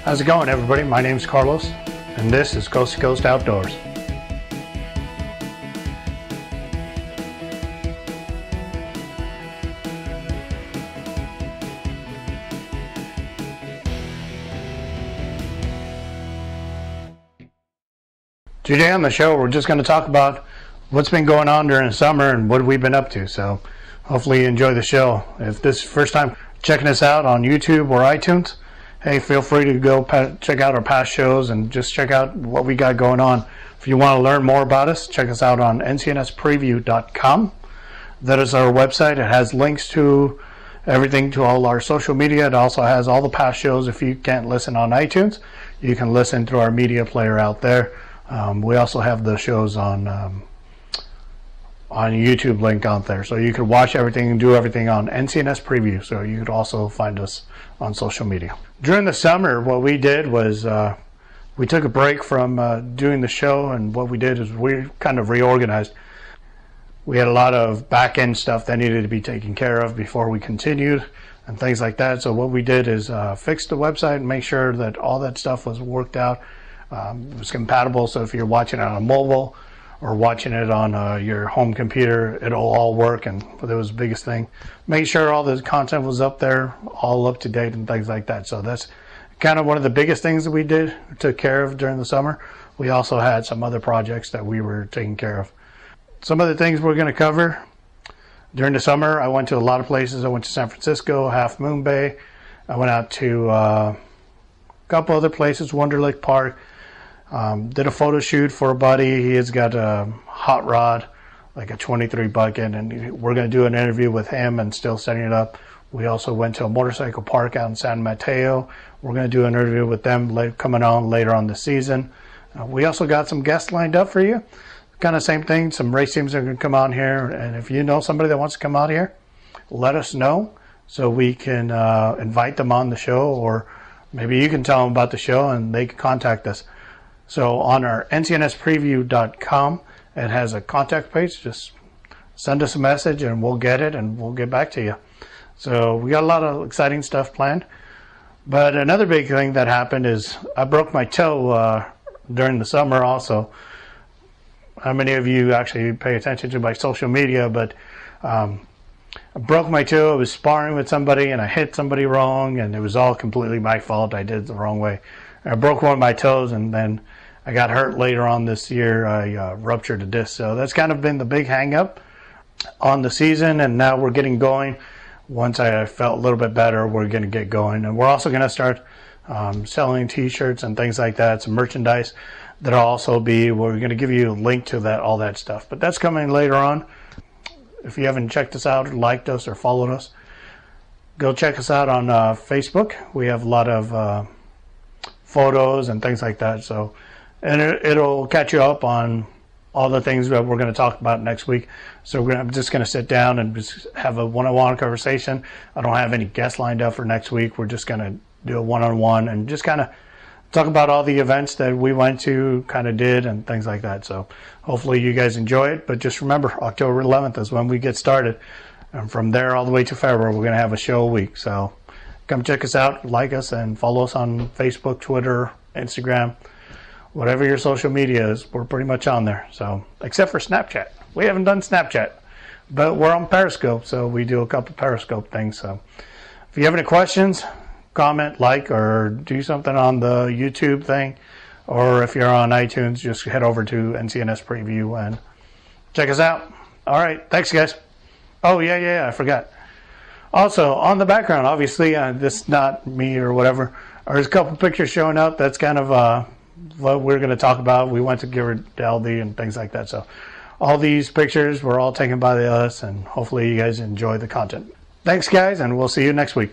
How's it going, everybody? My name's Carlos, and this is Coast to Coast Outdoors. Today on the show, we're just going to talk about what's been going on during the summer and what we've been up to. So hopefully you enjoy the show. If this is the first time checking us out on YouTube or iTunes, hey, feel free to go check out our past shows and just check out what we got going on. If you want to learn more about us, check us out on ncnspreview.com. That is our website. It has links to everything, to all our social media. It also has all the past shows. If you can't listen on iTunes, you can listen through our media player out there. We also have the shows on YouTube link out there, so you could watch everything and do everything on NCNS Preview. So you could also find us on social media. During the summer, what we did was we took a break from doing the show, and what we did is we kind of reorganized. We had a lot of back end stuff that needed to be taken care of before we continued and things like that. So what we did is fix the website and make sure that all that stuff was worked out. It was compatible, so if you're watching it on a mobile or watching it on your home computer, it'll all work. And that was the biggest thing. Make sure all the content was up there, all up to date and things like that. So that's kind of one of the biggest things that we took care of during the summer. We also had some other projects that we were taking care of. Some of the things we're going to cover during the summer, I went to a lot of places. I went to San Francisco, Half Moon Bay. I went out to a couple other places, Wonder Lake Park. Did a photo shoot for a buddy. He has got a hot rod, like a 23 bucket, and we're going to do an interview with him and still setting it up. We also went to a motorcycle park out in San Mateo. We're going to do an interview with them coming on later on this season. We also got some guests lined up for you. Kind of same thing. Some race teams are going to come on here, and if you know somebody that wants to come out here, let us know so we can invite them on the show, or maybe you can tell them about the show and they can contact us. So on our ncnspreview.com, it has a contact page. Just send us a message and we'll get it and we'll get back to you. So we got a lot of exciting stuff planned. But another big thing that happened is I broke my toe during the summer also. How many of you actually pay attention to my social media? But I broke my toe. I was sparring with somebody and I hit somebody wrong, and it was all completely my fault. I did it the wrong way. I broke one of my toes, and then I got hurt later on this year. I ruptured a disc. So that's kind of been the big hang up on the season, and now we're getting going. Once I felt a little bit better, we're going to get going. And we're also going to start selling t-shirts and things like that, some merchandise that'll also be, we're going to give you a link to that, all that stuff. But that's coming later on. If you haven't checked us out, liked us, or followed us, go check us out on Facebook. We have a lot of photos and things like that. So, and it'll catch you up on all the things that we're going to talk about next week. So I'm just going to sit down and just have a one-on-one conversation. I don't have any guests lined up for next week. We're just going to do a one-on-one and just kind of talk about all the events that we went to, kind of did, and things like that. So hopefully you guys enjoy it. But just remember, October 11th is when we get started. And from there all the way to February, we're going to have a show a week. So come check us out, like us, and follow us on Facebook, Twitter, Instagram, whatever your social media is. We're pretty much on there. So, except for Snapchat. We haven't done Snapchat, but we're on Periscope, so we do a couple Periscope things. So if you have any questions, comment, like, or do something on the YouTube thing. Or if you're on iTunes, just head over to NCNS Preview and check us out. All right. Thanks, guys. Oh, yeah, I forgot. Also, on the background, obviously, this is not me or whatever. There's a couple pictures showing up. That's kind of what we're going to talk about. We went to Garibaldi and things like that. So all these pictures were all taken by us, and hopefully you guys enjoy the content. Thanks, guys, and we'll see you next week.